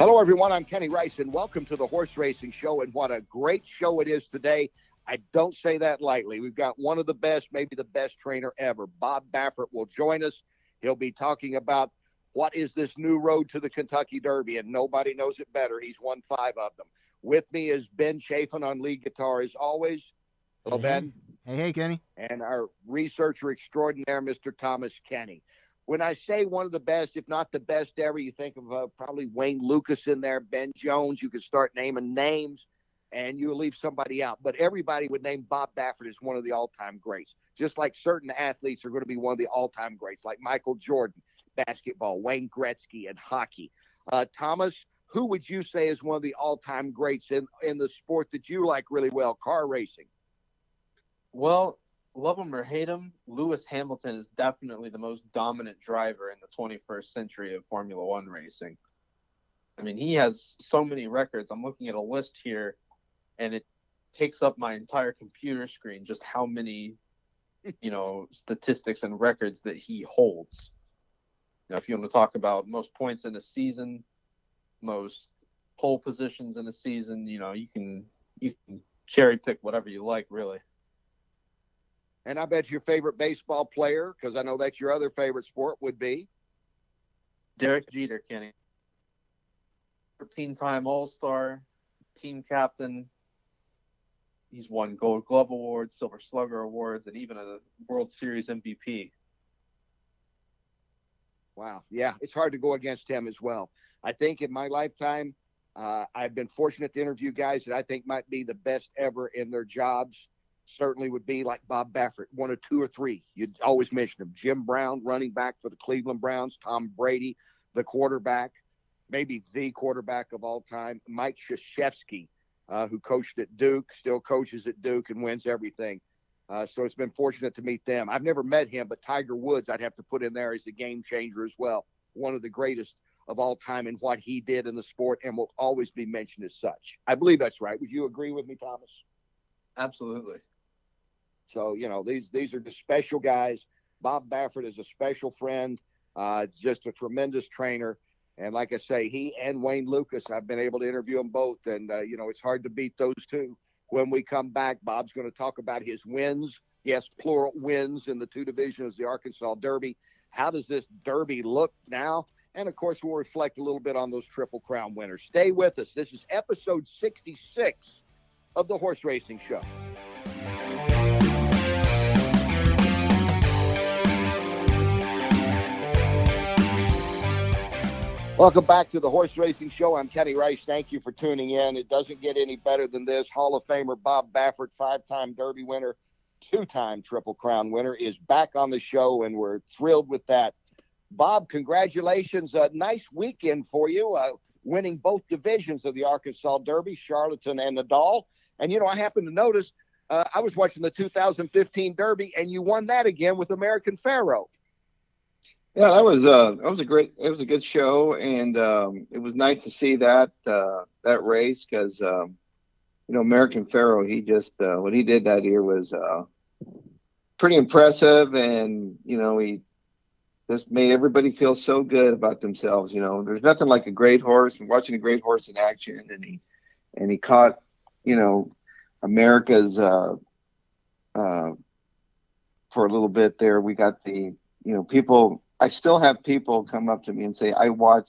Hello, everyone. I'm Kenny Rice, and welcome to the Horse Racing Show. And what a great show it is today. I don't say that lightly. We've got one of the best, maybe the best trainer ever. Bob Baffert will join us. He'll be talking about what is this new road to the Kentucky Derby, and nobody knows it better. He's won 5 of them. With me is Ben Chafin on lead guitar, as always. Hello, Ben. Hey, Kenny. And our researcher extraordinaire, Mr. Thomas Kenny. When I say one of the best, if not the best ever, you think of probably Wayne Lucas in there, Ben Jones. You could start naming names, and you leave somebody out. But everybody would name Bob Baffert as one of the all-time greats, just like certain athletes are going to be one of the all-time greats, like Michael Jordan, basketball, Wayne Gretzky, and hockey. Thomas, who would you say is one of the all-time greats in the sport that you like really well, car racing? Well, love him or hate him, Lewis Hamilton is definitely the most dominant driver in the 21st century of Formula One racing. I mean, he has so many records. I'm looking at a list here, and it takes up my entire computer screen just how many, statistics and records that he holds. Now, if you want to talk about most points in a season, most pole positions in a season, you can cherry pick whatever you like, really. And I bet your favorite baseball player, because I know that's your other favorite sport, would be? Derek Jeter, Kenny. 13-time All-Star, team captain. He's won Gold Glove Awards, Silver Slugger Awards, and even a World Series MVP. Wow. Yeah, it's hard to go against him as well. I think in my lifetime, I've been fortunate to interview guys that I think might be the best ever in their jobs. Certainly would be like Bob Baffert, 1 or 2 or 3. You'd always mention him. Jim Brown, running back for the Cleveland Browns. Tom Brady, the quarterback, maybe the quarterback of all time. Mike Krzyzewski, who coached at Duke, still coaches at Duke and wins everything. So it's been fortunate to meet them. I've never met him, but Tiger Woods I'd have to put in there as a game changer as well. One of the greatest of all time in what he did in the sport and will always be mentioned as such. I believe that's right. Would you agree with me, Thomas? Absolutely. So, these are just special guys. Bob Baffert is a special friend, just a tremendous trainer. And like I say, he and Wayne Lucas, I've been able to interview them both. And, it's hard to beat those two. When we come back, Bob's going to talk about his wins. Yes, plural wins in the 2 divisions of the Arkansas Derby. How does this Derby look now? And, of course, we'll reflect a little bit on those Triple Crown winners. Stay with us. This is episode 66 of the Horse Racing Show. Welcome back to the Horse Racing Show. I'm Kenny Rice. Thank you for tuning in. It doesn't get any better than this. Hall of Famer Bob Baffert, 5-time Derby winner, 2-time Triple Crown winner, is back on the show, and we're thrilled with that. Bob, congratulations. A nice weekend for you, winning both divisions of the Arkansas Derby, Charlatan and Nadal. And, I happened to notice I was watching the 2015 Derby, and you won that again with American Pharoah. Yeah, that was a good show, and it was nice to see that race because American Pharoah, he just what he did that year was pretty impressive, and he just made everybody feel so good about themselves. There's nothing like a great horse and watching a great horse in action, and he caught America's for a little bit there. We got the people. I still have people come up to me and say,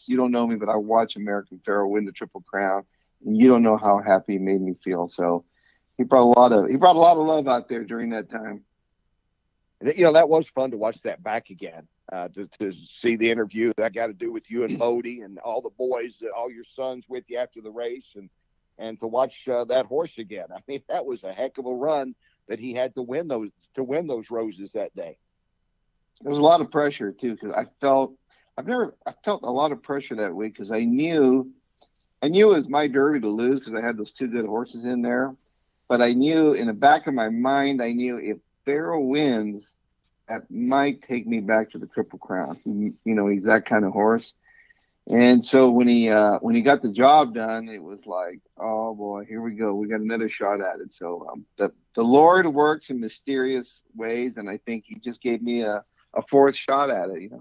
you don't know me, but I watch American Pharoah win the Triple Crown, and you don't know how happy he made me feel. So he brought a lot of love out there during that time. That was fun to watch that back again, to see the interview that got to do with you and Bodie and all the boys, all your sons with you after the race, and to watch that horse again. I mean, that was a heck of a run that he had to win those roses that day. There was a lot of pressure too, because I felt a lot of pressure that week because I knew it was my Derby to lose because I had those 2 good horses in there. But I knew in the back of my mind, if Pharoah wins, that might take me back to the Triple Crown. He's that kind of horse. And so when he got the job done, it was like, oh boy, here we go. We got another shot at it. So the Lord works in mysterious ways, and I think he just gave me a 4th shot at it.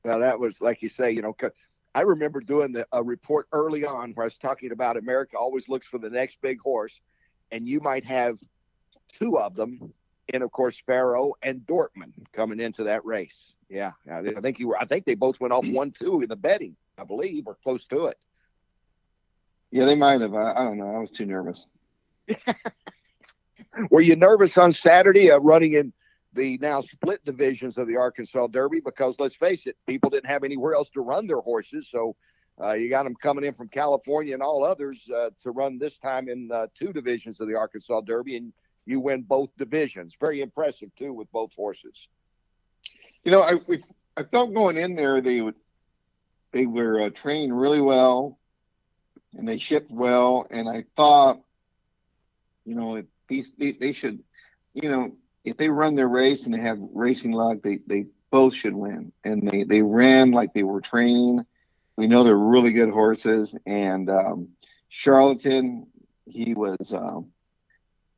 Well, that was, like you say, I remember doing a report early on where I was talking about America always looks for the next big horse, and you might have two of them, and of course Sparrow and Dortmund coming into that race. Yeah, I think you were. I think they both went off 1-2 in the betting, I believe, or close to it. Yeah, they might have. I don't know. I was too nervous. Were you nervous on Saturday running in the now split divisions of the Arkansas Derby? Because let's face it, people didn't have anywhere else to run their horses, so you got them coming in from California and all others to run this time in two divisions of the Arkansas Derby, and you win both divisions. Very impressive too with both horses. You know, I felt going in there they were trained really well and they shipped well, and I thought, you know, they should, you know, if they run their race and they have racing luck, they both should win. And they ran like they were training. We know they're really good horses. And Charlatan, he was,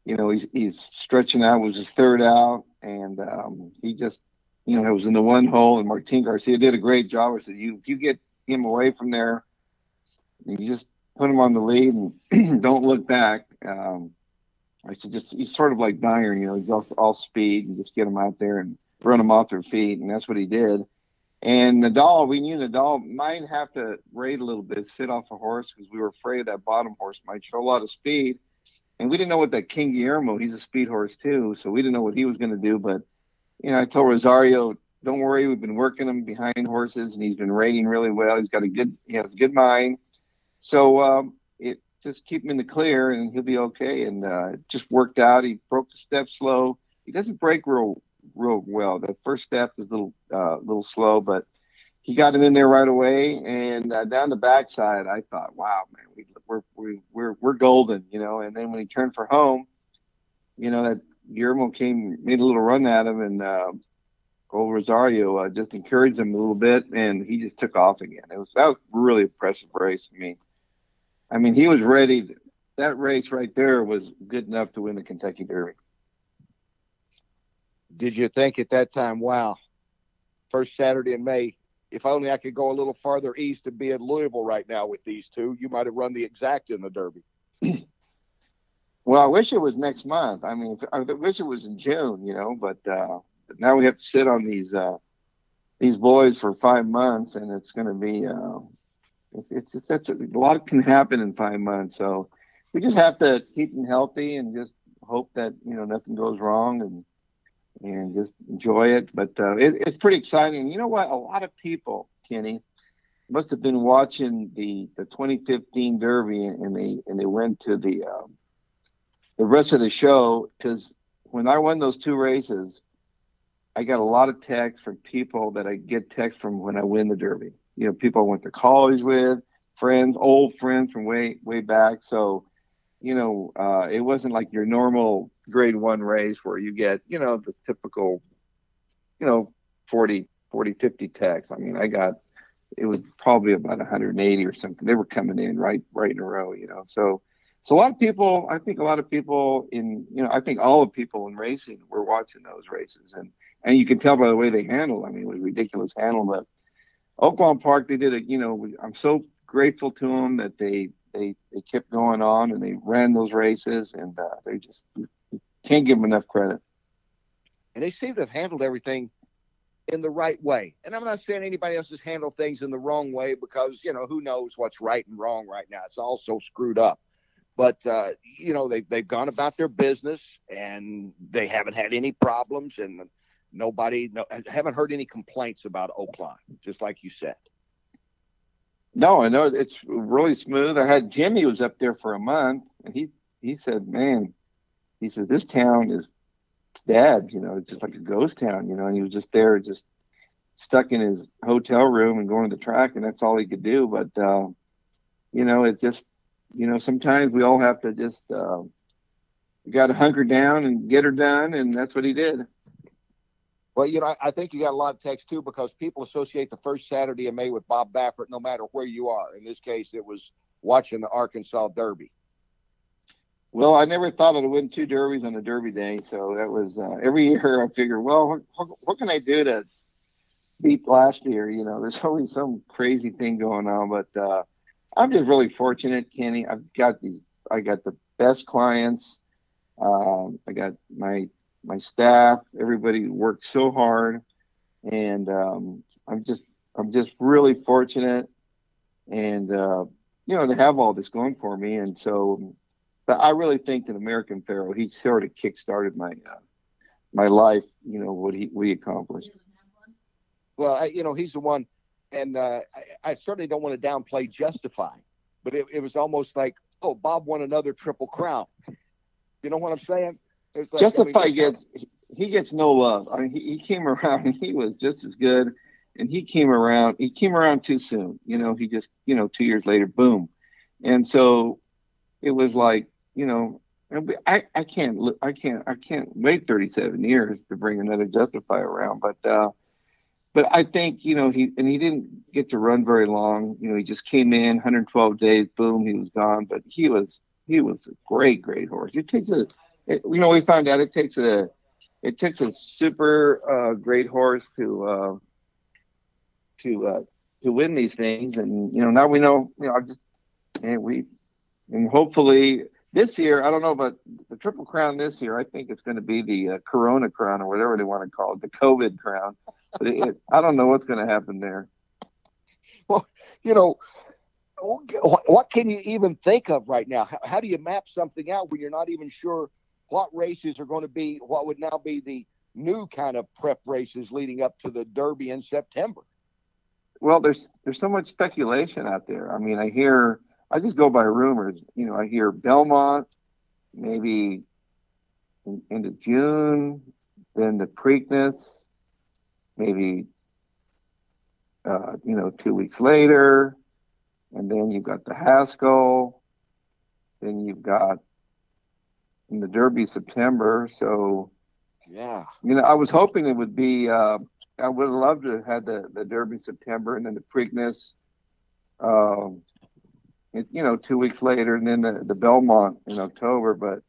you know, he's stretching out. It was his third out, and he just, you know, it was in the one hole. And Martin Garcia did a great job. I said, if you get him away from there, you just put him on the lead and don't look back. I said, just he's sort of like Dyer, you know, he's all speed, and just get him out there and run them off their feet, and that's what he did. And Nadal, we knew Nadal might have to rate a little bit, sit off a horse, because we were afraid that bottom horse might show a lot of speed. And we didn't know what that King Guillermo, he's a speed horse too, so we didn't know what he was going to do. But, you know, I told Rosario, don't worry, we've been working him behind horses, and he's been rating really well. He has a good mind. So it just keep him in the clear, and he'll be okay. And it just worked out. He broke the step slow. He doesn't break real well. That first step is a little slow, but he got him in there right away. And down the backside, I thought, wow, man, we're golden, you know. And then when he turned for home, you know, that Guillermo made a little run at him, and old Rosario just encouraged him a little bit, and he just took off again. That was a really impressive race. I mean, he was ready. That race right there was good enough to win the Kentucky Derby. Did you think at that time, wow, first Saturday in May, if only I could go a little farther east and be in Louisville right now with these two, you might have run the exact in the Derby. Well, I wish it was next month. I mean, I wish it was in June, you know, but now we have to sit on these boys for 5 months, and it's going to be it's a lot can happen in 5 months. So we just have to keep them healthy and just hope that, you know, nothing goes wrong, and just enjoy it. But it's pretty exciting. You know what? A lot of people, Kenny, must have been watching the 2015 Derby, and they went to the rest of the show, because when I won those two races, I got a lot of texts from people that I get texts from when I win the Derby. You know, people I went to college with, friends, old friends from way back. So, you know, it wasn't like your normal grade one race where you get, you know, the typical, you know, 40, 50 texts. I mean, it was probably about 180 or something. They were coming in right in a row, you know. So a lot of people, I think all the people in racing were watching those races, and you can tell by the way they handled. I mean, it was ridiculous handle. But Oaklawn Park, they did it. You know, I'm so grateful to them that they kept going on, and they ran those races, and they just can't give them enough credit. And they seem to have handled everything in the right way. And I'm not saying anybody else has handled things in the wrong way, because, you know, who knows what's right and wrong right now. It's all so screwed up. But, you know, they've gone about their business, and they haven't had any problems, and haven't heard any complaints about Oaklawn, just like you said. No, I know it's really smooth. I had Jimmy was up there for a month, and he said, man, he said, this town is dead, you know, it's just like a ghost town, you know, and he was just there, just stuck in his hotel room and going to the track, and that's all he could do. But, you know, it just, you know, sometimes we all have to just, we got to hunker down and get her done, and that's what he did. Well, you know, I think you got a lot of text too, because people associate the first Saturday in May with Bob Baffert, no matter where you are. In this case, it was watching the Arkansas Derby. Well, I never thought I'd win two derbies on a Derby day, so that was every year I figure, well, what can I do to beat last year. There's always some crazy thing going on, but I'm just really fortunate, Kenny. I got the best clients. I got my staff. Everybody worked so hard, and I'm just really fortunate, and to have all this going for me. And so, but I really think that American Pharoah, he sort of kick-started my life. What he accomplished. Well, he's the one, and I certainly don't want to downplay Justify, but it was almost like, oh, Bob won another Triple Crown. You know what I'm saying? It's like, Justify gets no love. I mean, he came around and he was just as good, and he came around. He came around too soon. He just 2 years later, boom, and so it was like I can't wait 37 years to bring another Justify around, but I think he didn't get to run very long. He just came in 112 days, boom, he was gone. But he was a great horse. We found out it takes a super great horse to win these things, and now we know. And hopefully this year, I don't know, but the Triple Crown this year, I think it's going to be the Corona Crown or whatever they want to call it, the COVID Crown. But I don't know what's going to happen there. Well, what can you even think of right now? How do you map something out when you're not even sure what races are going to be, what would now be the new kind of prep races leading up to the Derby in September? Well, there's so much speculation out there. I mean, I just go by rumors. I hear Belmont maybe into June, then the Preakness maybe 2 weeks later, and then you've got the Haskell, then you've got in the Derby September. So yeah, I was hoping it would be. I would have loved to have had the Derby September and then the Preakness, 2 weeks later, and then the Belmont in October. But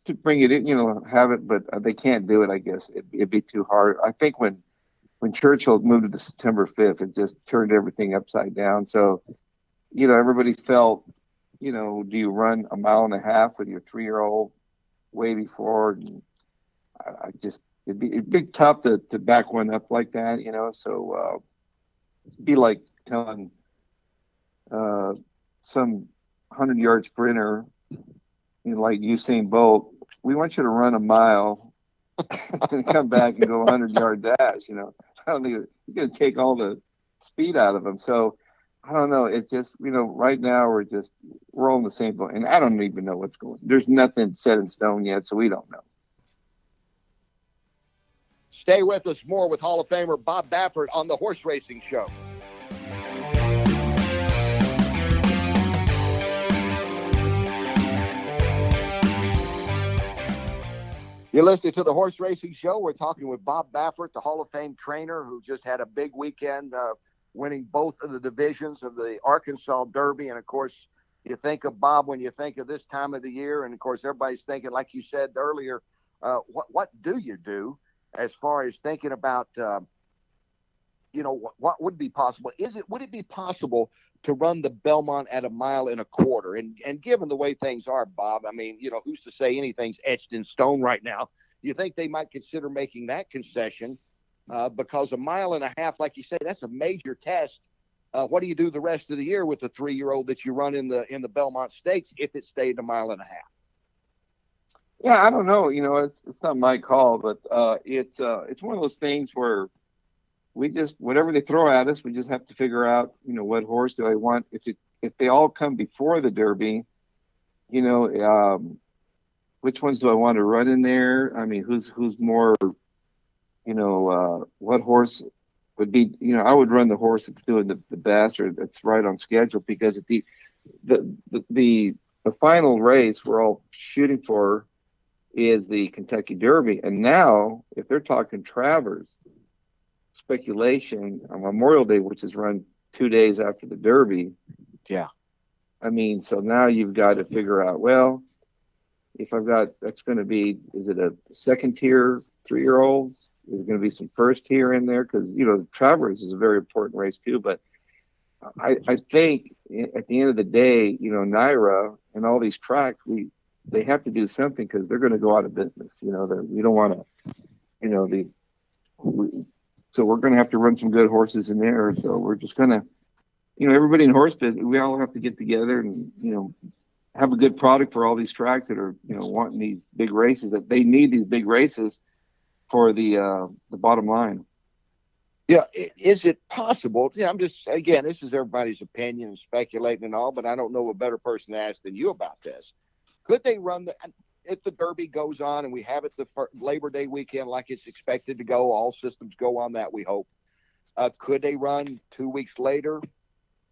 to bring it in, have it, but they can't do it. I guess it'd be too hard. I think when Churchill moved to September 5th, it just turned everything upside down. So, everybody felt, do you run a mile and a half with your 3-year-old way before? And it'd be tough to back one up like that, So it'd be like telling some 100-yard sprinter, like Usain Bolt, we want you to run a mile and come back and go 100-yard dash. I don't think it's going to take all the speed out of them. So I don't know. It's just, right now we're all in the same boat, and I don't even know what's going on. There's nothing set in stone yet, so we don't know. Stay with us. More with Hall of Famer Bob Baffert on the Horse Racing Show. You're listening to the Horse Racing Show. We're talking with Bob Baffert, the Hall of Fame trainer who just had a big weekend, winning both of the divisions of the Arkansas Derby. And, of course, you think of Bob when you think of this time of the year. And, of course, everybody's thinking, like you said earlier, what do you do as far as thinking about, what would be possible? Would it be possible to run the Belmont at 1.25 miles? And given the way things are, Bob, I mean, who's to say anything's etched in stone right now? You think they might consider making that concession because 1.5 miles, like you say, that's a major test. What do you do the rest of the year with the 3-year-old that you run in the Belmont Stakes if it stayed 1.5 miles? Yeah, I don't know. It's not my call, but it's one of those things where we just, whatever they throw at us, we just have to figure out, what horse do I want? If they all come before the Derby, which ones do I want to run in there? I mean, who's more, what horse would be, I would run the horse that's doing the best or that's right on schedule, because at the final race we're all shooting for is the Kentucky Derby. And now, if they're talking Travers, speculation on Memorial Day, which is run 2 days after the Derby. Yeah. I mean, so now you've got to figure out, if I've got, that's going to be, is it a second tier 3-year-olds? There's going to be some first here and there because the Travers is a very important race too. But I think at the end of the day, Naira and all these tracks, they have to do something because they're going to go out of business. We don't want to, the so we're going to have to run some good horses in there. So we're just going to, everybody in horse business, we all have to get together and have a good product for all these tracks that are wanting these big races. That they need these big races for the bottom line. Yeah, is it possible? Yeah, I'm just, again, this is everybody's opinion and speculating and all, but I don't know a better person to ask than you about this. Could they run if the Derby goes on and we have it the Labor Day weekend like it's expected to go, all systems go on that, we hope. Could they run 2 weeks later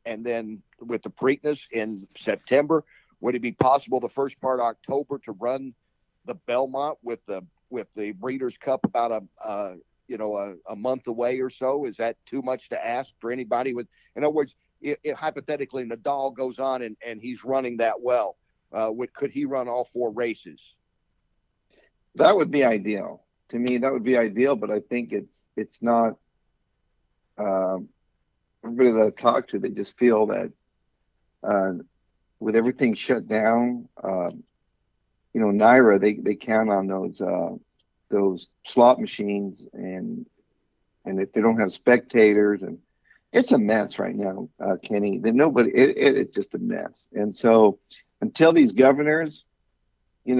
and then with the Preakness in September? Would it be possible the first part of October to run the Belmont with the Breeders' Cup about a month away or so? Is that too much to ask for anybody? In other words, if hypothetically Nadal goes on and he's running that well, could he run all 4 races? That would be ideal. To me, that would be ideal, but I think it's not. Everybody that I talk to, they just feel that with everything shut down, Naira, they count on those slot machines, and if they don't have spectators, and it's a mess right now, Kenny. That nobody, it's just a mess. And so until these governors, we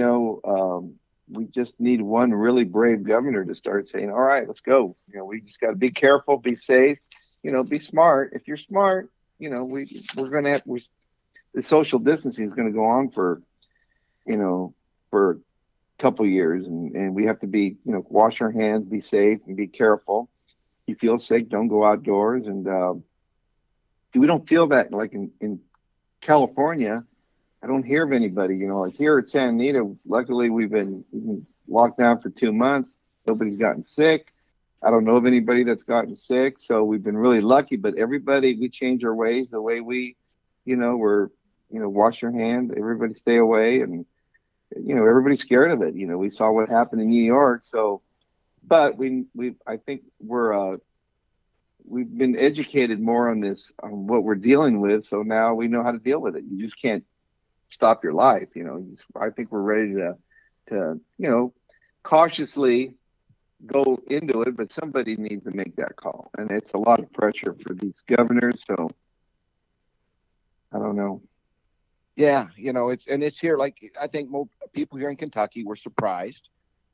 just need one really brave governor to start saying, all right, let's go. We just got to be careful, be safe, be smart. If you're smart, we're going to have, the social distancing is going to go on for a couple years, and we have to be, wash our hands, be safe, and be careful. You feel sick, don't go outdoors. And we don't feel that like in California. I don't hear of anybody, like here at Santa Anita. Luckily, we've been locked down for 2 months. Nobody's gotten sick. I don't know of anybody that's gotten sick. So we've been really lucky. But everybody, we change our ways, the way we, wash your hands. Everybody stay away, and everybody's scared of it. We saw what happened in New York. So, but I think we've been educated more on this, on what we're dealing with. So now we know how to deal with it. You just can't stop your life. I think we're ready to cautiously go into it, but somebody needs to make that call, and it's a lot of pressure for these governors. So I don't know. Yeah, it's here. Like, I think most people here in Kentucky were surprised.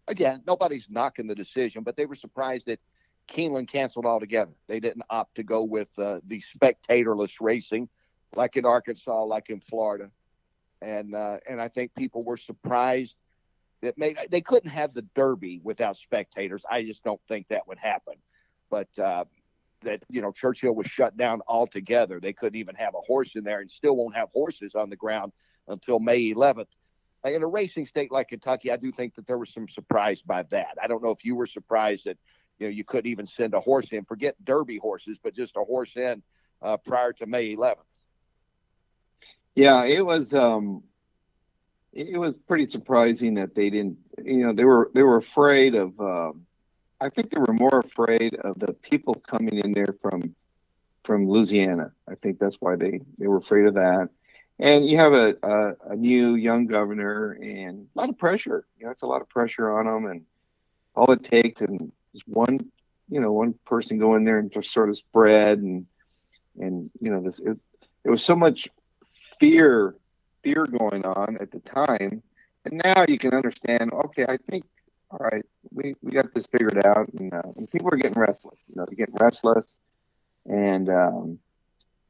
Again, nobody's knocking the decision, but they were surprised that Keeneland canceled altogether. They didn't opt to go with the spectatorless racing, like in Arkansas, like in Florida. And I think people were surprised that they couldn't have the Derby without spectators. I just don't think that would happen. But that Churchill was shut down altogether. They couldn't even have a horse in there, and still won't have horses on the ground until May 11th. In a racing state like Kentucky, I do think that there was some surprise by that. I don't know if you were surprised that you couldn't even send a horse in. Forget Derby horses, but just a horse in prior to May 11th. Yeah, it was pretty surprising that they didn't. They were afraid of. I think they were more afraid of the people coming in there from Louisiana. I think that's why they were afraid of that. And you have a new young governor and a lot of pressure. It's a lot of pressure on them, and all it takes and is one person go in there and just sort of spread and this. There was so much fear going on at the time, and now you can understand. Okay, I think, all right, we got this figured out, and people are getting restless. They're getting restless, and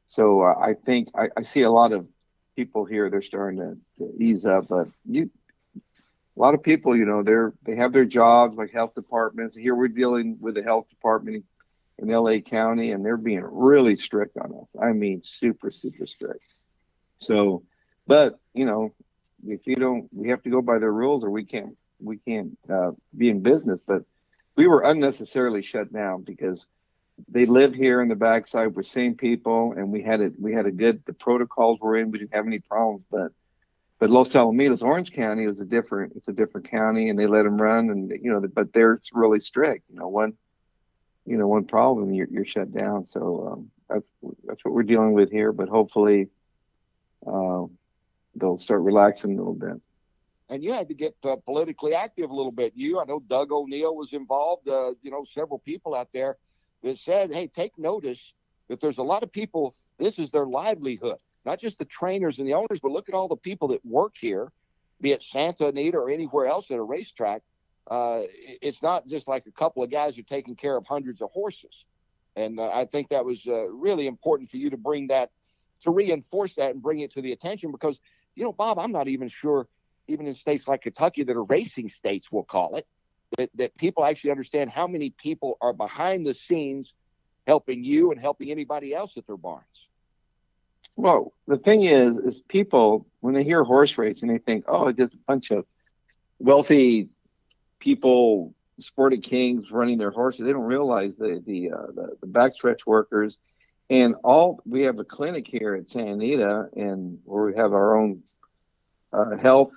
so I think I see a lot of people here. They're starting to ease up, but a lot of people, they have their jobs like health departments. Here we're dealing with the health department in LA County, and they're being really strict on us. I mean, super, super strict. So, but if you don't, we have to go by their rules, or we can't be in business. But we were unnecessarily shut down because they live here in the backside. We're same people, and we had a good. The protocols were in. We didn't have any problems, but But Los Alamitos, Orange County, it's a different county, and they let them run, and but they're really strict. One problem, you're shut down. So that's what we're dealing with here. But hopefully, uh, they'll start relaxing a little bit. And you had to get politically active a little bit. I know Doug O'Neill was involved. Several people out there that said, "Hey, take notice that there's a lot of people. This is their livelihood, not just the trainers and the owners, but look at all the people that work here, be it Santa Anita or anywhere else at a racetrack. It's not just like a couple of guys who are taking care of hundreds of horses." And I think that was really important for you to bring that, to reinforce that and bring it to the attention because, Bob, I'm not even sure, even in states like Kentucky that are racing states, we'll call it, that people actually understand how many people are behind the scenes helping you and helping anybody else at their barns. Well, the thing is people, when they hear horse racing, they think, oh, it's just a bunch of wealthy people, sporty kings running their horses. They don't realize the backstretch workers, and we have a clinic here at Santa Anita, and where we have our own health,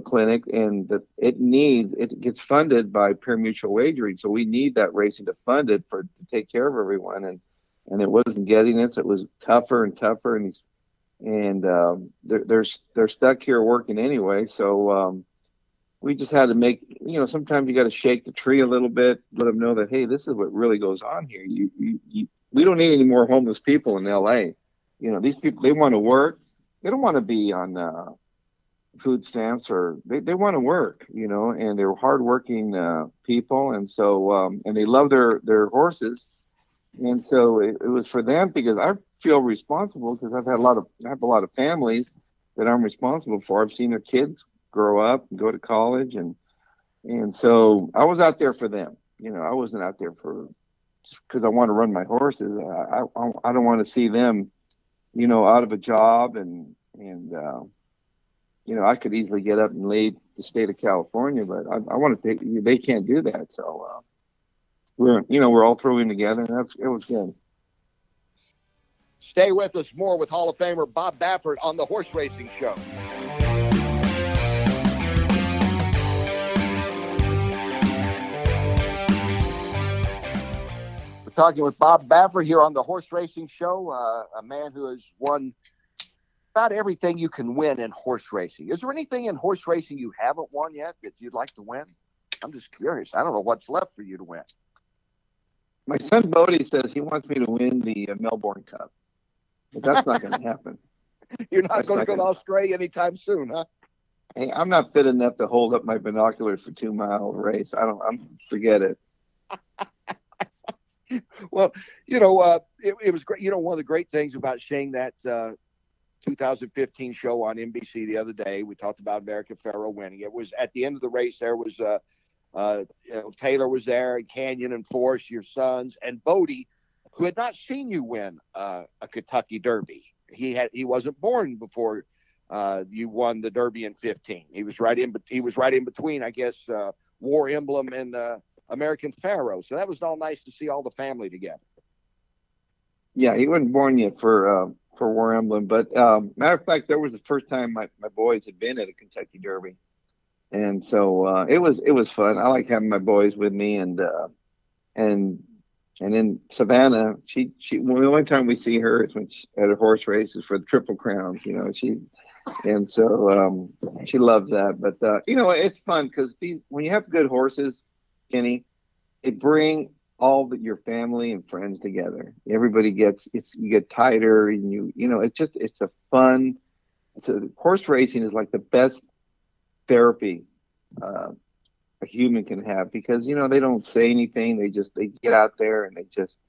clinic, and that it gets funded by pari-mutuel wagering. So we need that racing to fund it to take care of everyone, and it wasn't getting it. So it was tougher and tougher, and they're stuck here working anyway. So we just had to make, sometimes you got to shake the tree a little bit, let them know that, hey, this is what really goes on here. We don't need any more homeless people in LA. These people, they want to work. They don't want to be on food stamps, or they want to work, and they're hardworking people. And so, and they love their horses. And so it was for them, because I feel responsible, because I have a lot of families that I'm responsible for. I've seen their kids grow up and go to college, and so I was out there for them. I wasn't out there for just because I want to run my horses. I don't want to see them, out of a job, and I could easily get up and leave the state of California, but I want to take. They can't do that, so we're all throwing together, and it was good. Stay with us. More with Hall of Famer Bob Baffert on the Horse Racing Show. We're talking with Bob Baffert here on the Horse Racing Show, a man who has won about everything you can win in horse racing. Is there anything in horse racing you haven't won yet that you'd like to win? I'm just curious. I don't know what's left for you to win. My son Bodie says he wants me to win the Melbourne Cup, but that's not going to happen. You're not going to go to Australia anytime soon, huh? Hey, I'm not fit enough to hold up my binoculars for 2-mile race. Forget it. Well, it was great. One of the great things about seeing that 2015 show on NBC the other day, we talked about American Pharoah winning. It was at the end of the race. There was Taylor was there, and Canyon and Force, your sons, and Bodie, who had not seen you win a Kentucky Derby. He wasn't born before you won the Derby in 15. He was right in between, I guess, War Emblem and American Pharoah. So that was all nice to see all the family together. Yeah, he wasn't born yet for War Emblem, but matter of fact, that was the first time my boys had been at a Kentucky Derby, and so it was fun. I like having my boys with me, and then Savannah, she the only time we see her is when at her horse races for the Triple Crowns, and so she loves that. But it's fun because when you have good horses, Kenny, they bring all your family and friends together. Everybody you get tighter, and it's a fun. Horse racing is like the best therapy a human can have, because they don't say anything. They get out there and they just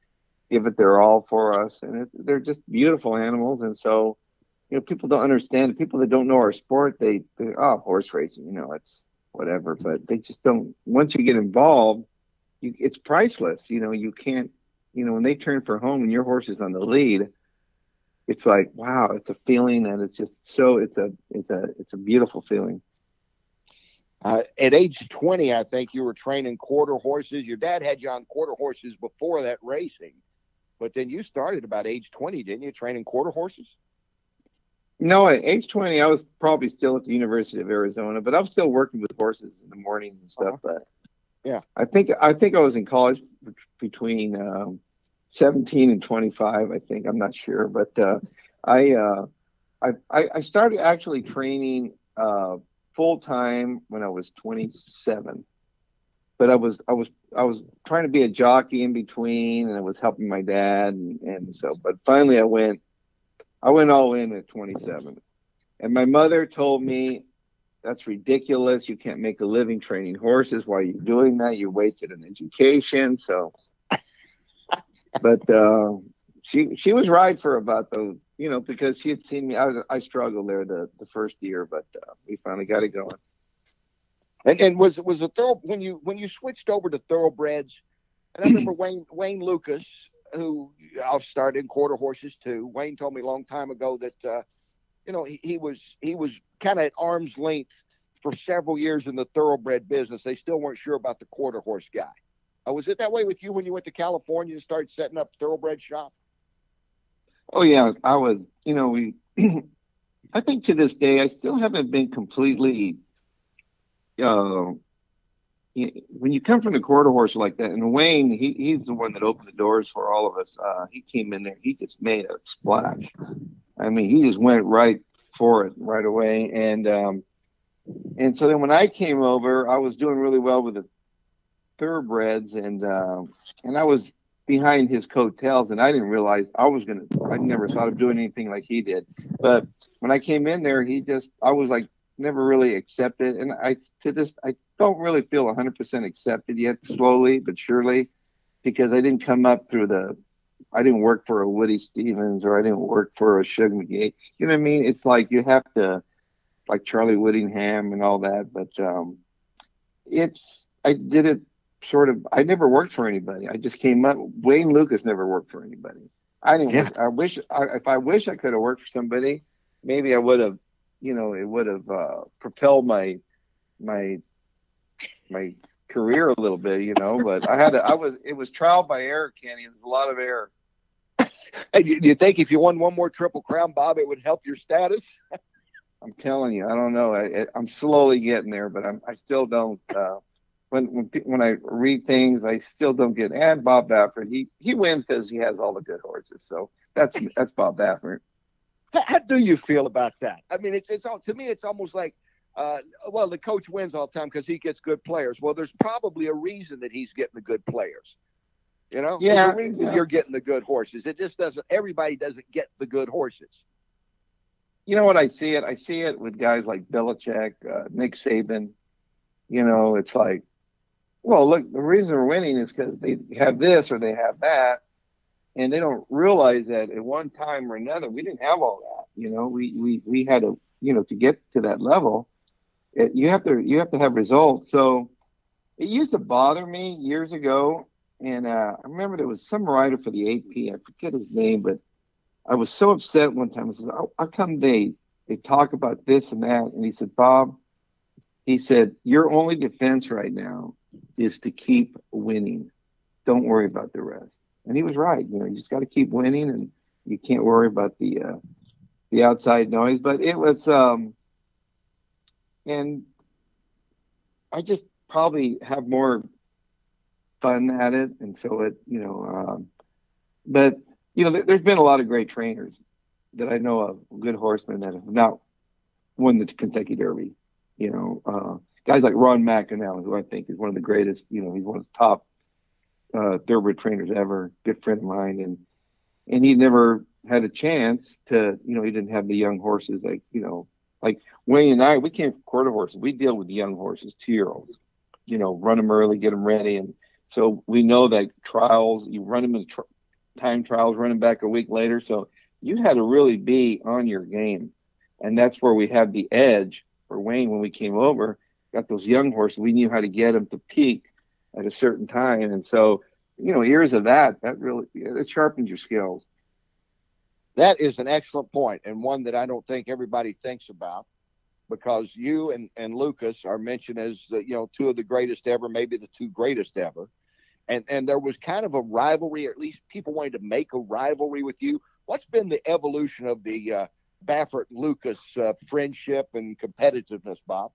give it their all for us, and they're just beautiful animals. And so people don't understand. People that don't know our sport, they horse racing, it's whatever. But they just don't. Once you get involved, it's priceless. You can't. When they turn for home and your horse is on the lead, it's like, wow, it's a feeling, and it's just so it's a beautiful feeling. At age 20, I think you were training quarter horses. Your dad had you on quarter horses before that racing, but then you started about age 20, didn't you, training quarter horses? No, at age 20, I was probably still at the University of Arizona, but I was still working with horses in the mornings and stuff. Uh-huh. But Yeah. I think I was in college between 17 and 25. I think I'm not sure, but I, uh, I started actually training full time when I was 27. But I was trying to be a jockey in between, and I was helping my dad, and so. But finally, I went all in at 27. And my mother told me, that's ridiculous. You can't make a living training horses. Why are you doing that? You wasted an education. So, but she was right for about those, because she had seen me. I struggled there the first year, but we finally got it going. And was a thorough when you switched over to thoroughbreds, and I remember Wayne Lucas, who I've started in quarter horses too. Wayne told me a long time ago that he was kind of at arm's length for several years in the thoroughbred business. They still weren't sure about the quarter horse guy. Was it that way with you when you went to California and started setting up thoroughbred shop? Oh yeah, I was. We. I think to this day, I still haven't been completely. Uh, when you come from the quarter horse like that, and Wayne, he's the one that opened the doors for all of us. He came in there, he just made a splash. I mean, he just went right for it right away, and so then when I came over, I was doing really well with the thoroughbreds, and I was behind his coattails, and I didn't realize I was gonna. I never thought of doing anything like he did, but when I came in there, I was like never really accepted, and I don't really feel 100% accepted yet, slowly but surely, because I didn't come up through I didn't work for a Woody Stevens, or I didn't work for a Shug McGee. You know what I mean? It's like you have to, like Charlie Whittingham and all that, but I did it sort of. I never worked for anybody. I just came up. Wayne Lucas never worked for anybody. I didn't Yeah. work. If I wish I could have worked for somebody, maybe I would have. It would have propelled my my career a little bit. But it was trial by error, Kenny. It was a lot of error. Hey, do you think if you won one more Triple Crown, Bob, it would help your status? I'm telling you, I don't know. I'm slowly getting there, but I still don't. When I read things, I still don't get. And Bob Baffert, he wins because he has all the good horses. So that's Bob Baffert. How do you feel about that? I mean, it's to me, it's almost like, well, the coach wins all the time because he gets good players. Well, there's probably a reason that he's getting the good players. There's a Yeah, reason you're getting the good horses. It just doesn't. Everybody doesn't get the good horses. you know what I see it. I see it with guys like Belichick, Nick Saban. It's like, well, look, the reason they're winning is because they have this or they have that, and they don't realize that at one time or another we didn't have all that. We had to, to get to that level, you have to have results. So it used to bother me years ago, and I remember there was some writer for the AP. I forget his name, but I was so upset one time. I said, "How come they talk about this and that?" And he said, "Bob," he said, "your only defense right now is to keep winning. Don't worry about the rest." And he was right. You just got to keep winning, and you can't worry about the outside noise. But it was, and I just probably have more fun at it, and so but there's been a lot of great trainers that I know of, good horsemen that have not won the Kentucky Derby. Guys like Ron McAnally, who I think is one of the greatest. He's one of the top thoroughbred trainers ever. Good friend of mine, and he never had a chance to. He didn't have the young horses like Wayne and I. We came from quarter horses. We deal with the young horses, 2-year-olds. Run them early, get them ready, and so we know that trials. You run them in time trials, run them back a week later. So you had to really be on your game, and that's where we had the edge for Wayne when we came over. Got those young horses. We knew how to get them to peak at a certain time, and so years of that really it sharpens your skills. That is an excellent point, and one that I don't think everybody thinks about, because you and Lucas are mentioned as two of the greatest ever, maybe the two greatest ever. And there was kind of a rivalry, or at least people wanted to make a rivalry with you. What's been the evolution of the Baffert Lucas friendship and competitiveness, Bob?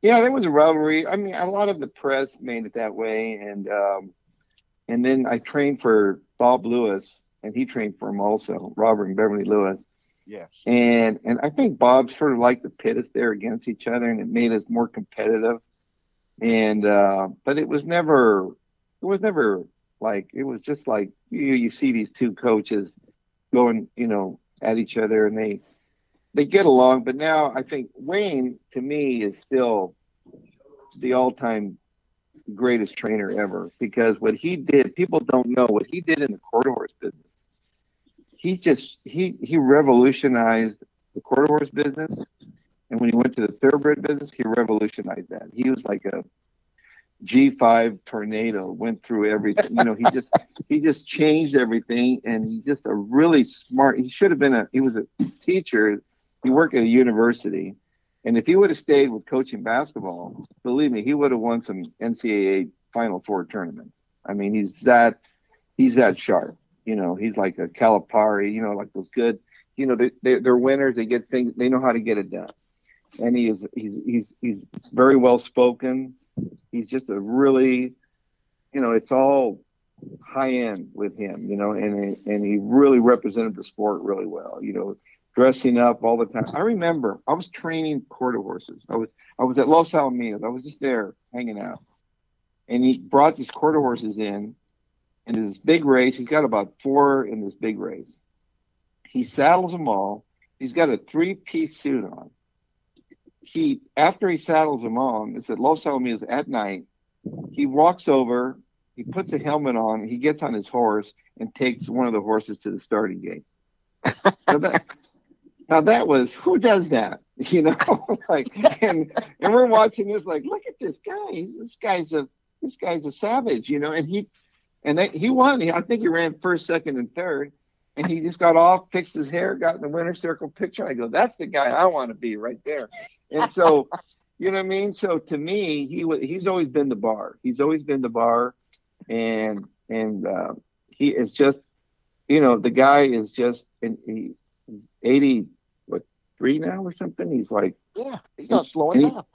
Yeah, there was a rivalry. I mean, a lot of the press made it that way, and then I trained for Bob Lewis, and he trained for him also, Robert and Beverly Lewis. Yes. And I think Bob sort of liked to pit us there against each other, and it made us more competitive. And but it was never like, it was just like you see these two coaches going, at each other, and they get along. But now I think Wayne, to me, is still the all-time greatest trainer ever, because what he did, people don't know what he did in the quarter horse business. He revolutionized the quarter horse business, and when he went to the thoroughbred business, he revolutionized that. He was like a G5 tornado, went through everything. He just changed everything, and he's just a really smart. He was a teacher. He worked at a university, and if he would have stayed with coaching basketball, believe me, he would have won some NCAA Final Four tournaments. I mean, he's that sharp. He's like a Calipari. Like those good. They're winners. They get things. They know how to get it done. And he's very well spoken. He's just a really, it's all high end with him. And he really represented the sport really well. Dressing up all the time. I remember I was training quarter horses. I was at Los Alamitos. I was just there hanging out, and he brought these quarter horses in this big race. He's got about 4 in this big race. He saddles them all. He's got a 3-piece suit on. After he saddles them on, it's at Los Alamitos at night. He walks over. He puts a helmet on. He gets on his horse and takes one of the horses to the starting gate. Now that was, who does that? And we're watching this like, look at this guy. This guy's a savage, and he won. I think he ran first, second, and third, and he just got off, fixed his hair, got in the winner's circle picture. I go, that's the guy I want to be right there. And so, you know what I mean? So to me, he's always been the bar. He's always been the bar, and he is just, the guy is just, and he's 83 now or something. He's like, yeah, he's not slowing down.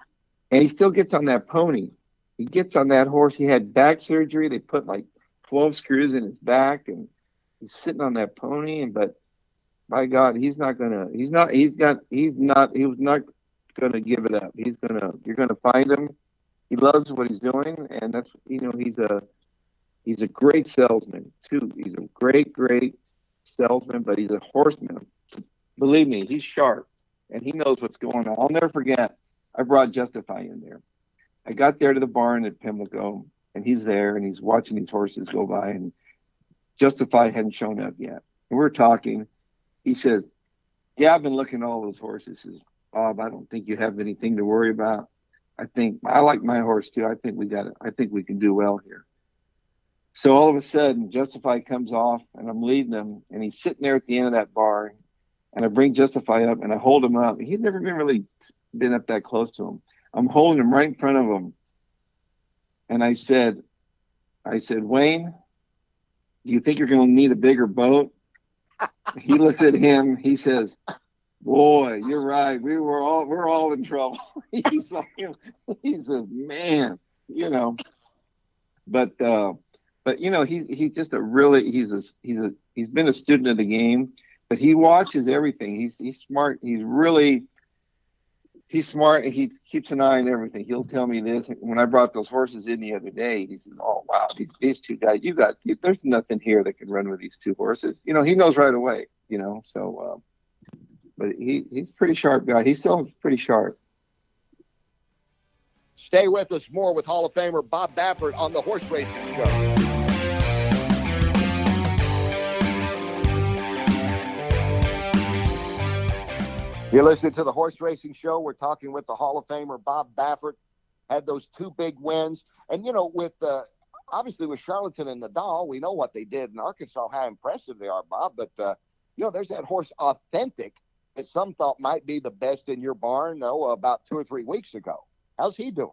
And he still gets on that pony. He gets on that horse. He had back surgery. They put like 12 screws in his back, and he's sitting on that pony. But by God, he was not gonna give it up. You're gonna find him. He loves what he's doing, and that's, he's a great salesman too. He's a great salesman, but he's a horseman. Believe me, he's sharp, and he knows what's going on. I'll never forget, I brought Justify in there. I got there to the barn at Pimlico, and he's there, and he's watching these horses go by, and Justify hadn't shown up yet. And we're talking. He says, yeah, I've been looking at all those horses. He says, Bob, I don't think you have anything to worry about. I like my horse too. I think we can do well here. So all of a sudden, Justify comes off, and I'm leading him, and he's sitting there at the end of that barn, and I bring Justify up, and I hold him up. He'd never been up that close to him. I'm holding him right in front of him, and I said, Wayne, do you think you're going to need a bigger boat? He looks at him. He says, boy, you're right. We're all in trouble. He's like, he says, man, but he's just a really, he's been a student of the game, but he watches everything. He's smart. He's smart, and he keeps an eye on everything. He'll tell me this. When I brought those horses in the other day, he says, oh, wow, these two guys, there's nothing here that can run with these two horses. He knows right away, so, but he's a pretty sharp guy. He's still pretty sharp. Stay with us. More with Hall of Famer Bob Baffert on the Horse Racing Show. You're listening to the Horse Racing Show. We're talking with the Hall of Famer Bob Baffert. Had those 2 big wins. And, with obviously with Charlatan and Nadal, we know what they did in Arkansas, how impressive they are, Bob. But, there's that horse Authentic that some thought might be the best in your barn, about 2 or 3 weeks ago. How's he doing?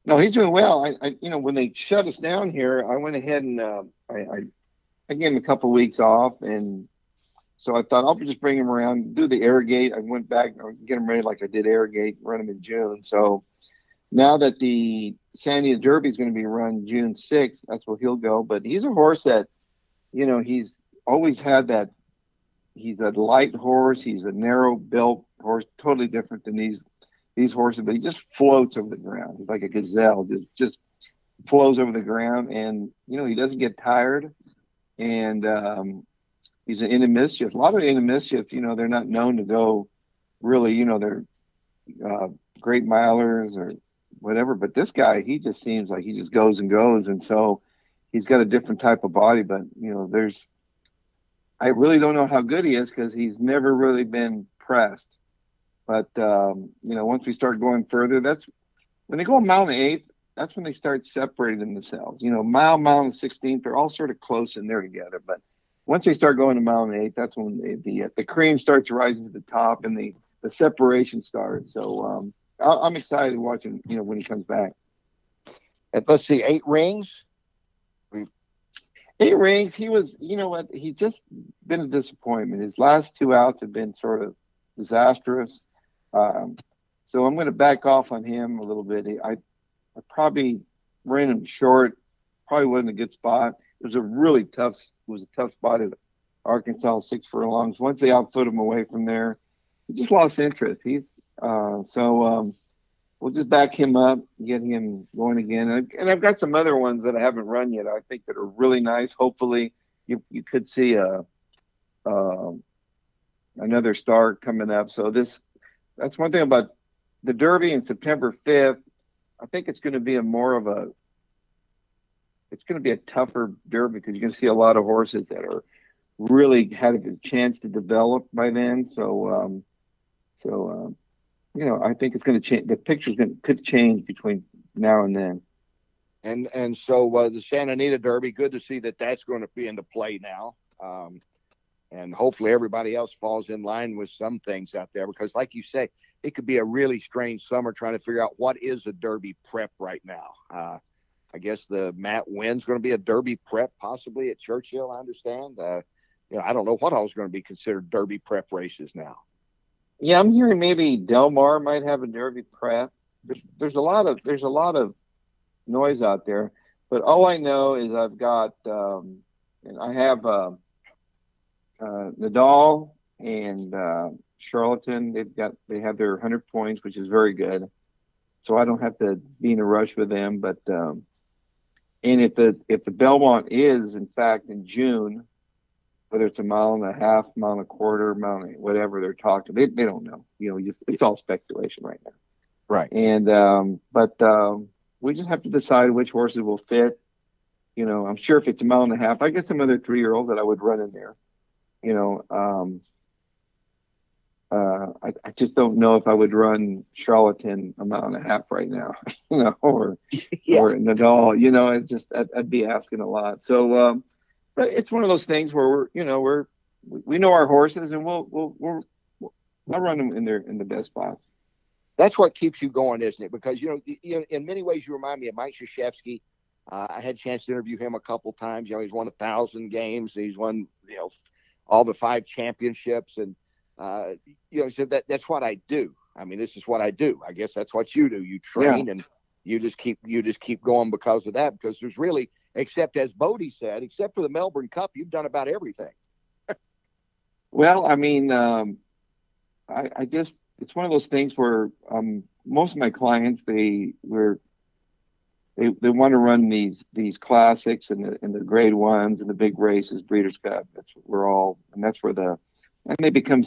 No, he's doing well. I when they shut us down here, I went ahead and I gave him a couple of weeks off, and So I thought I'll just bring him around, do the Airgate. I went back and get him ready like I did Airgate, run him in June. So now that the San Diego Derby is going to be run June 6th, that's where he'll go. But he's a horse that, he's always had that. He's a light horse. He's a narrow built horse, totally different than these horses. But he just floats over the ground. He's like a gazelle, just flows over the ground, and he doesn't get tired. And he's into mischief. A lot of into mischief, they're not known to go really, they're great milers or whatever. But this guy, he just seems like he just goes and goes, and so he's got a different type of body. But I really don't know how good he is because he's never really been pressed. But once we start going further, that's when they go a mile and an eighth. That's when they start separating themselves. Mile and 16th, they're all sort of close in there together. But once they start going a mile and an eighth, that's when the cream starts rising to the top and the separation starts. So I'm excited watching, when he comes back. And let's see, 8 rings. 8 rings. He was, he's just been a disappointment. His last 2 outs have been sort of disastrous. So I'm going to back off on him a little bit. I probably ran him short. Probably wasn't a good spot. It was a tough spot at Arkansas 6 furlongs. Once they outfoot him away from there, he just lost interest. We'll just back him up, get him going again. And I've got some other ones that I haven't run yet. I think that are really nice. Hopefully, you could see another star coming up. So that's one thing about the Derby in September 5th. I think it's going to be a tougher Derby because you're going to see a lot of horses that are really had a chance to develop by then. So I think it's going to change. The picture's could change between now and then. And so the Santa Anita Derby, good to see that that's going to be into play now. And hopefully everybody else falls in line with some things out there because, like you say, it could be a really strange summer trying to figure out what is a Derby prep right now. I guess the Matt Wynn's going to be a Derby prep possibly at Churchill, I understand. I don't know what all is going to be considered Derby prep races now. Yeah, I'm hearing maybe Del Mar might have a Derby prep. There's a lot of noise out there, but all I know is I've got and I have Nadal and Charlatan. They have their 100 points, which is very good. So I don't have to be in a rush with them. But and if the Belmont is in fact in June, whether it's a mile and a half, mile and a quarter, whatever they're talking, they don't know. It's all speculation right now. Right. And but we just have to decide which horses will fit. I'm sure if it's a mile and a half, I get some other 3-year-olds that I would run in there. I just don't know if I would run Charlatan a mile and a half right now, or Nadal. It just I'd be asking a lot. So. But it's one of those things where we know our horses and I'll run them in the best spot. That's what keeps you going, isn't it? Because in many ways you remind me of Mike Krzyzewski. I had a chance to interview him a couple times. He's won 1,000 games. He's won all the 5 championships, and he said that's what I do. I mean, this is what I do. I guess that's what you do. You train and you just keep going because of that. Because there's really, except as Bodie said, except for the Melbourne Cup, you've done about everything. Well, I mean, I just, it's one of those things where most of my clients, they want to run these classics and the grade ones and the big races, Breeders' Cup. And they become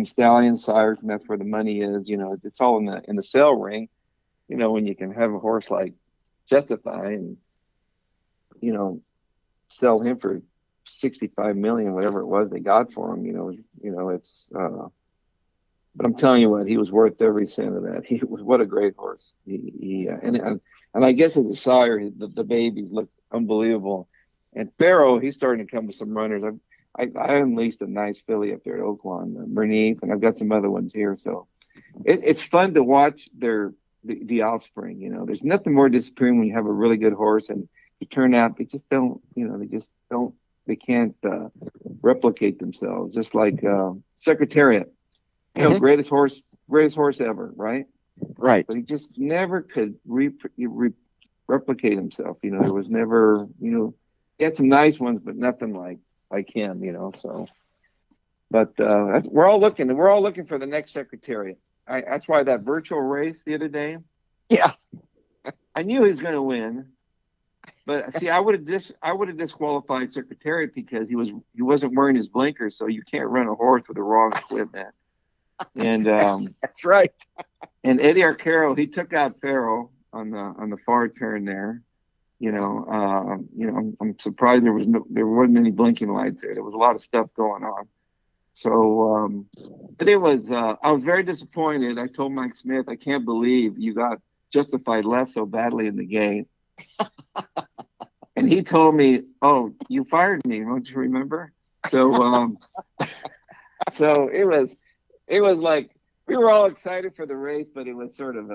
stallion sires, and that's where the money is. It's all in the sale ring. When you can have a horse like Justify and sell him for $65 million, whatever it was they got for him. It's. But I'm telling you what, he was worth every cent of that. What a great horse. And I guess as a sire, the babies look unbelievable. And Pharaoh, he's starting to come with some runners. I unleashed a nice filly up there at Oaklawn, Bernice, and I've got some other ones here. So it's fun to watch the offspring. There's nothing more disappearing when you have a really good horse and you turn out they just don't replicate themselves. Just like Secretariat, Hmm. greatest horse ever, right? Right. But he just never could replicate himself. There was never, he had some nice ones, but nothing like him. So, but we're all looking for the next Secretariat. That's why that virtual race the other day, Yeah. I knew he was going to win. But see, I would have disqualified Secretariat because he wasn't wearing his blinkers, so you can't run a horse with the wrong equipment. And That's right. and Eddie Arcaro, he took out Farrell on the far turn there. I'm surprised there wasn't any blinking lights there. There was a lot of stuff going on. So, but I was very disappointed. I told Mike Smith, I can't believe you got Justified left so badly in the game. And he told me, "Oh, you fired me, don't you remember?" So, so it was like we were all excited for the race, but it was sort of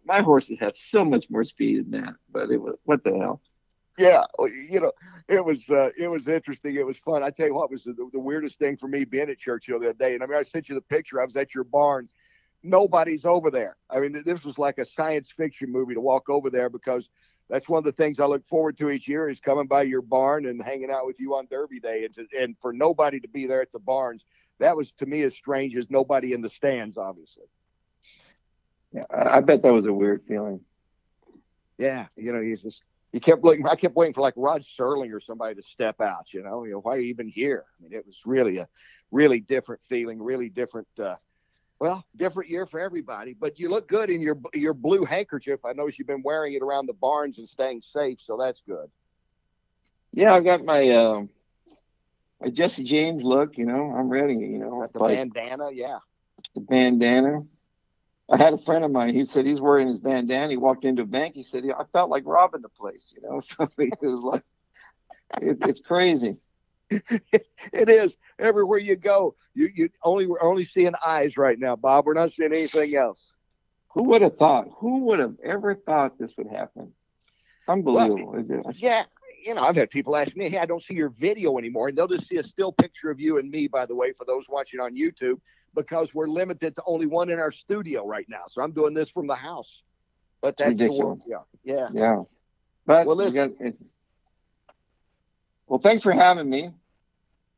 my horses have so much more speed than that. But it was what the hell. Yeah, it was interesting. It was fun. I tell you what was the weirdest thing for me being at Churchill the other day. And I mean, I sent you the picture. I was at your barn. Nobody's over there. I mean, this was like a science fiction movie to walk over there because that's one of the things I look forward to each year is coming by your barn and hanging out with you on Derby Day. And for nobody to be there at the barns, that was to me as strange as nobody in the stands, obviously. Yeah, I bet that was a weird feeling. Yeah, he's just you kept looking. I kept waiting for like Rod Serling or somebody to step out. Why are you even here? I mean, it was really a really different feeling, really different. Different year for everybody. But you look good in your blue handkerchief. I notice you've been wearing it around the barns and staying safe, so that's good. Yeah, I got my Jesse James look. I'm ready. Got the Like bandana, yeah. the bandana. I had a friend of mine. He said he's wearing his bandana. He walked into a bank. He said, I felt like robbing the place. So it was like it's crazy. It is everywhere you go. We're only seeing eyes right now, Bob. We're not seeing anything else. Who would have thought? Who would have ever thought this would happen? Well, Unbelievable. yeah. I've had people ask me, "Hey, I don't see your video anymore," and they'll just see a still picture of you and me. By the way, for those watching on YouTube, because we're limited to only one in our studio right now, so I'm doing this from the house. But It's that's the ridiculous. world. Yeah, yeah. Yeah. But Well, listen. Well, thanks for having me.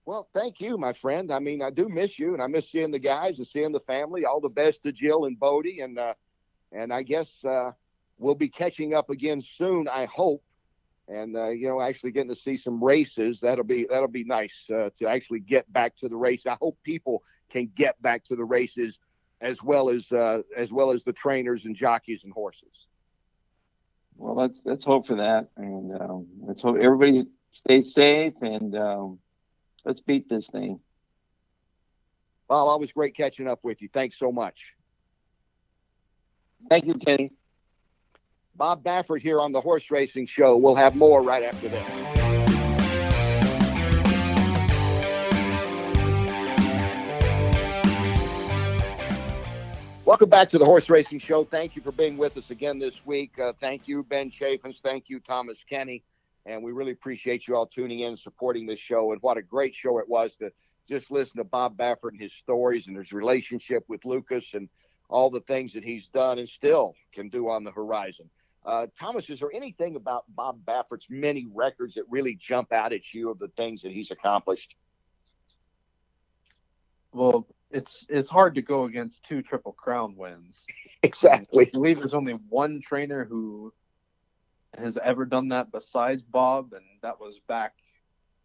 Well, thank you, my friend. I mean, I do miss you, and I miss seeing the guys and seeing the family. All the best to Jill and Bodie, and I guess we'll be catching up again soon. I hope, and actually getting to see some races. That'll be nice to actually get back to the race. I hope people can get back to the races as well as the trainers and jockeys and horses. Well, let's hope for that, and let's hope everybody stays safe, and let's beat this thing. Well, always great catching up with you. Thanks so much. Thank you, Kenny. Bob Baffert here on the Horse Racing Show. We'll have more right after this. Welcome back to the Horse Racing Show. Thank you for being with us again this week. Thank you, Ben Chaffins. Thank you, Thomas Kenny. And we really appreciate you all tuning in and supporting this show. And what a great show it was to just listen to Bob Baffert and his stories and his relationship with Lucas and all the things that he's done and still can do on the horizon. Thomas, is there anything about Bob Baffert's many records that really jump out at you of the things that he's accomplished? Well, it's hard to go against 2 Triple Crown wins. Exactly. I believe there's only one trainer who has ever done that besides Bob, and that was back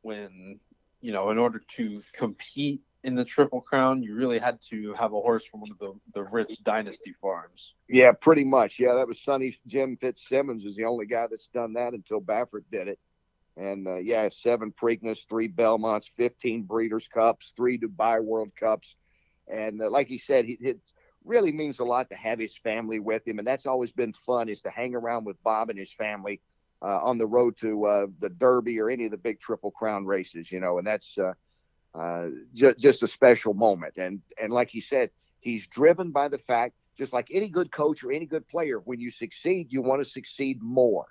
when, in order to compete in the Triple Crown, you really had to have a horse from one of the rich dynasty farms. Yeah, pretty much. Yeah, that was Sonny Jim Fitzsimmons is the only guy that's done that until Baffert did it. And, 7 Preakness, 3 Belmonts, 15 Breeders' Cups, 3 Dubai World Cups. And like he said, it really means a lot to have his family with him. And that's always been fun, is to hang around with Bob and his family on the road to the Derby or any of the big Triple Crown races, and that's just a special moment. And like he said, he's driven by the fact, just like any good coach or any good player, when you succeed, you want to succeed more.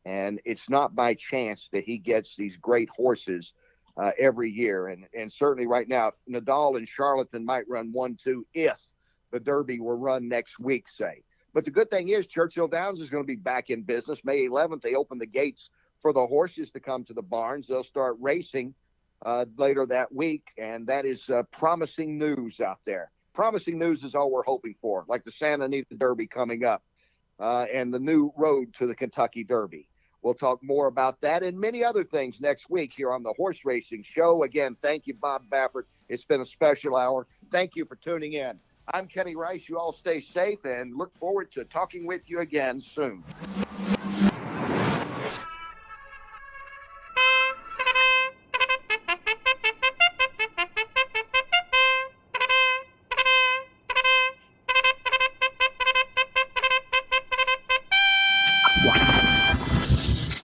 And it's not by chance that he gets these great horses every year. And certainly right now, Nadal and Charlatan might run 1-2 if the Derby will run next week, say. But the good thing is Churchill Downs is going to be back in business. May 11th, they open the gates for the horses to come to the barns. They'll start racing later that week, and that is promising news out there. Promising news is all we're hoping for, like the Santa Anita Derby coming up and the new road to the Kentucky Derby. We'll talk more about that and many other things next week here on the Horse Racing Show. Again, thank you, Bob Baffert. It's been a special hour. Thank you for tuning in. I'm Kenny Rice. You all stay safe and look forward to talking with you again soon.